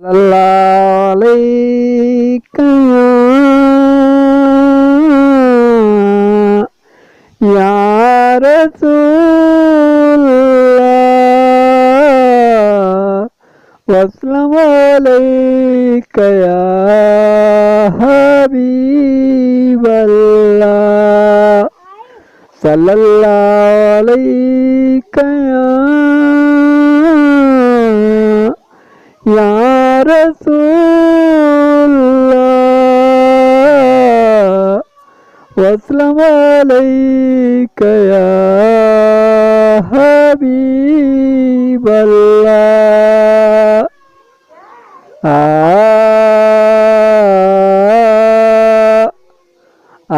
सल्लल्लाहु अलैका या रसूलल्लाह वसल्लम अलैका या हबीबल्लाह सल्लल्लाहु अलैका या रसूलल्लाह वसल्लम अलैका या हबीबल्लाह।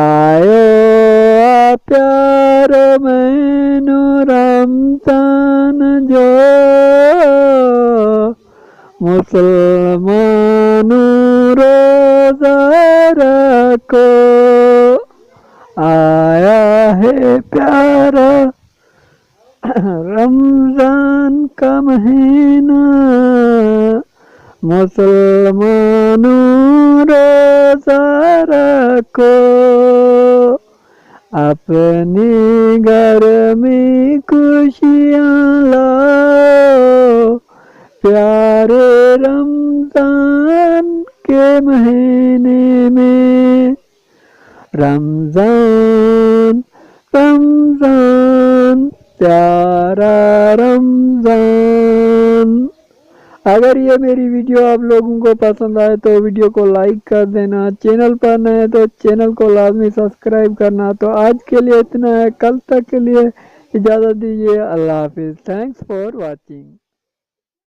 आयो प्यार मैनू रमजान जो मुसलमानों रोजा रखो। आया है प्यारा रमजान का महीना मुसलमानों रोजा रखो। अपने घर में खुशियाँ लाओ प्यारे रमजान के महीने में। रमजान रमजान प्यारा रमजान। अगर ये मेरी वीडियो आप लोगों को पसंद आए तो वीडियो को लाइक कर देना, चैनल पर नए हैं तो चैनल को लाजमी सब्सक्राइब करना। तो आज के लिए इतना है, कल तक के लिए इजाज़त दीजिए। अल्लाह हाफिज़। Thanks for watching.